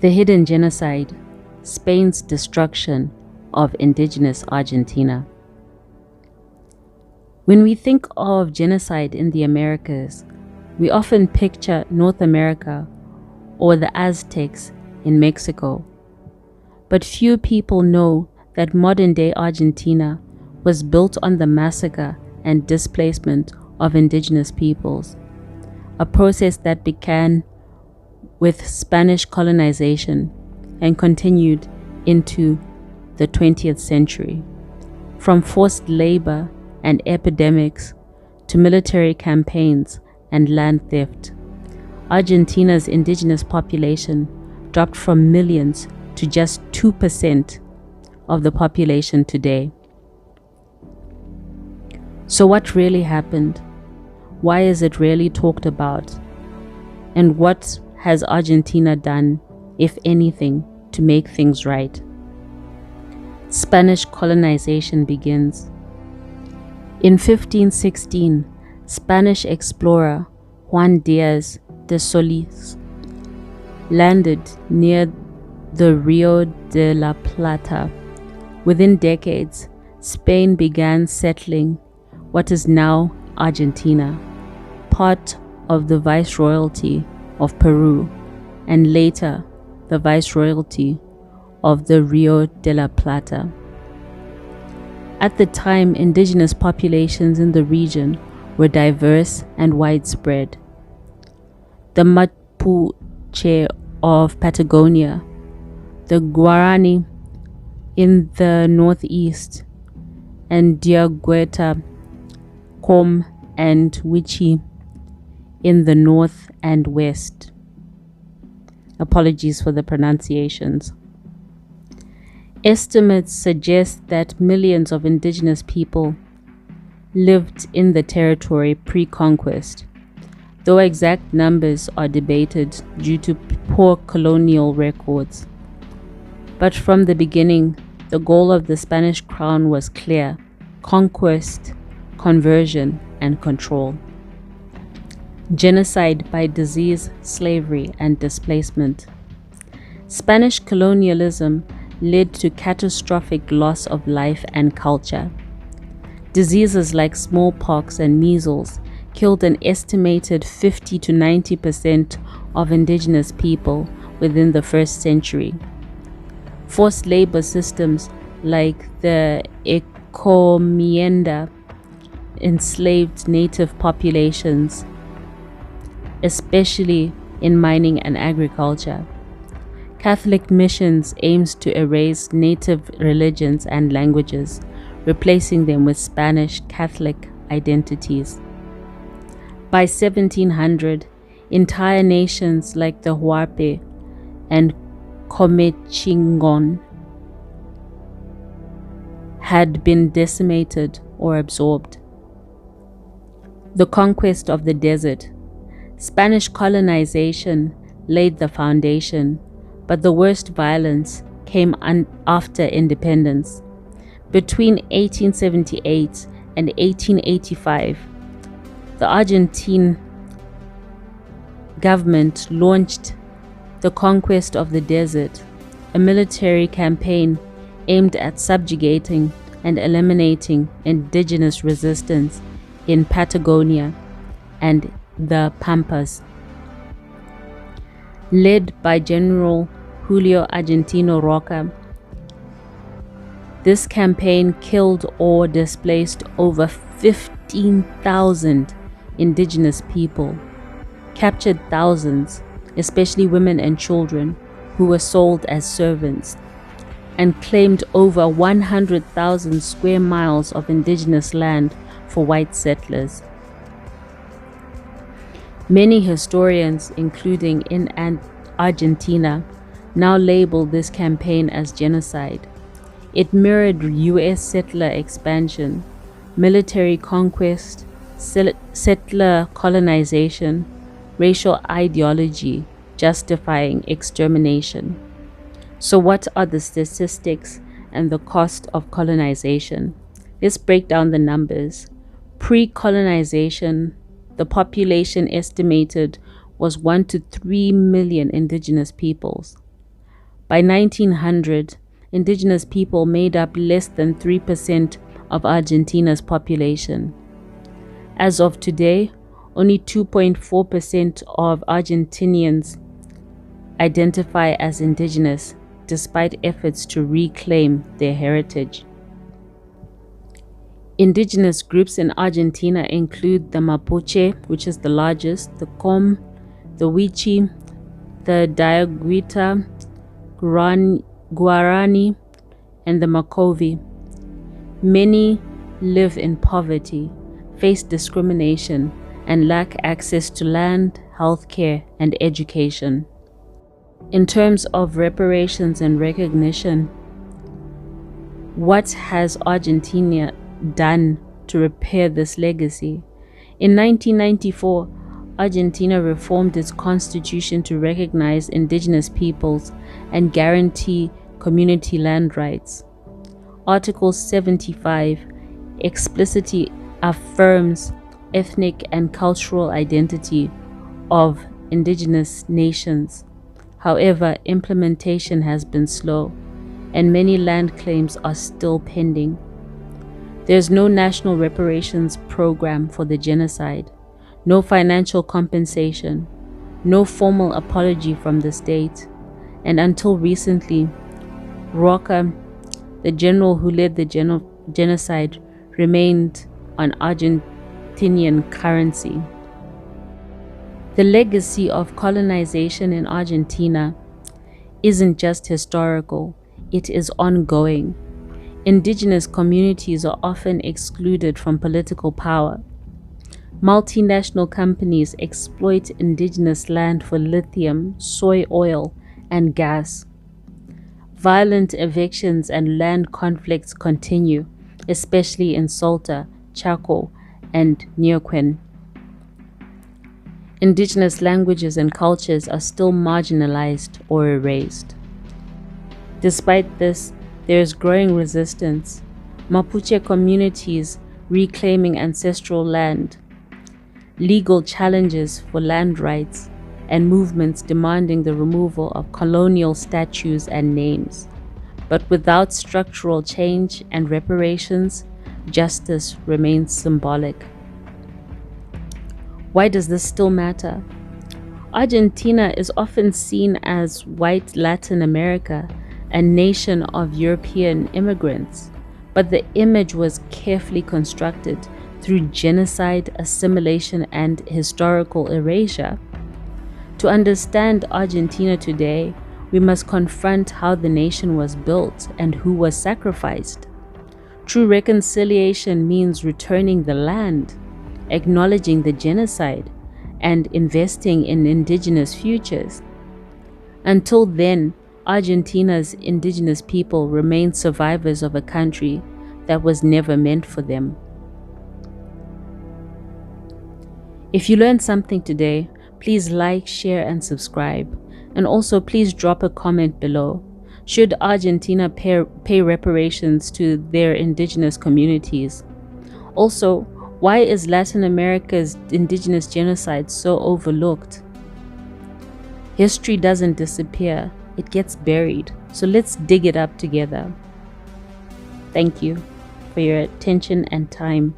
The hidden genocide, Spain's destruction of indigenous Argentina. When we think of genocide in the Americas, we often picture North America or the Aztecs in Mexico. But few people know that modern-day Argentina was built on the massacre and displacement of indigenous peoples, a process that began with Spanish colonization and continued into the 20th century. From forced labor and epidemics to military campaigns and land theft, Argentina's indigenous population dropped from millions to just 2% of the population today. So what really happened? Why is it rarely talked about? And what has Argentina done, if anything, to make things right? Spanish colonization begins. In 1516, Spanish explorer Juan Diaz de Solís landed near the Rio de la Plata. Within decades, Spain began settling what is now Argentina, part of the Viceroyalty of Peru, and later the Viceroyalty of the Rio de la Plata. At the time, indigenous populations in the region were diverse and widespread. The Mapuche of Patagonia, the Guarani in the northeast, and Diaguita, Com, and Wichi in the north and west. Apologies for the pronunciations. Estimates suggest that millions of indigenous people lived in the territory pre-conquest, though exact numbers are debated due to poor colonial records. But from the beginning, the goal of the Spanish crown was clear: conquest, conversion, and control. Genocide by disease, slavery, and displacement. Spanish colonialism led to catastrophic loss of life and culture. Diseases like smallpox and measles killed an estimated 50 to 90% of indigenous people within the first century. Forced labor systems like the encomienda enslaved native populations, especially in mining and agriculture. Catholic missions aims to erase native religions and languages, replacing them with Spanish Catholic identities. By 1700, entire nations like the Huarpe and Comechingon had been decimated or absorbed. The conquest of the desert. Spanish colonization laid the foundation, but the worst violence came after independence. Between 1878 and 1885, the Argentine government launched the Conquest of the Desert, a military campaign aimed at subjugating and eliminating indigenous resistance in Patagonia and the Pampas. Led by General Julio Argentino Roca, this campaign killed or displaced over 15,000 indigenous people, captured thousands, especially women and children, who were sold as servants, and claimed over 100,000 square miles of indigenous land for white settlers. Many historians, including in Argentina, now label this campaign as genocide. It mirrored U.S. settler expansion, military conquest, settler colonization, racial ideology justifying extermination. So what are the statistics and the cost of colonization? Let's break down the numbers. Pre-colonization, the population estimated was 1 to 3 million indigenous peoples. By 1900, indigenous people made up less than 3% of Argentina's population. As of today, only 2.4% of Argentinians identify as indigenous, despite efforts to reclaim their heritage. Indigenous groups in Argentina include the Mapuche, which is the largest, the Com, the Wichi, the Diaguita, Guarani, and the Makovi. Many live in poverty, face discrimination, and lack access to land, healthcare, and education. In terms of reparations and recognition, what has Argentina done to repair this legacy? In 1994, Argentina reformed its constitution to recognize indigenous peoples and guarantee community land rights. Article 75 explicitly affirms ethnic and cultural identity of indigenous nations. However, implementation has been slow, and many land claims are still pending. There's no national reparations program for the genocide, no financial compensation, no formal apology from the state, and until recently, Roca, the general who led the genocide, remained on Argentinian currency. The legacy of colonization in Argentina isn't just historical, it is ongoing. Indigenous communities are often excluded from political power. Multinational companies exploit indigenous land for lithium, soy oil, and gas. Violent evictions and land conflicts continue, especially in Salta, Chaco, and Neuquén. Indigenous languages and cultures are still marginalized or erased. Despite this, there is growing resistance. Mapuche communities reclaiming ancestral land, legal challenges for land rights, and movements demanding the removal of colonial statues and names. But without structural change and reparations, justice remains symbolic. Why does this still matter? Argentina is often seen as white Latin America, a nation of European immigrants, but the image was carefully constructed through genocide, assimilation, and historical erasure. To understand Argentina today, we must confront how the nation was built and who was sacrificed. True reconciliation means returning the land, acknowledging the genocide, and investing in indigenous futures. Until then, Argentina's indigenous people remain survivors of a country that was never meant for them. If you learned something today, please like, share, and subscribe. And also, please drop a comment below. Should Argentina pay reparations to their indigenous communities? Also, why is Latin America's indigenous genocide so overlooked? History doesn't disappear, it gets buried. So let's dig it up together. Thank you for your attention and time.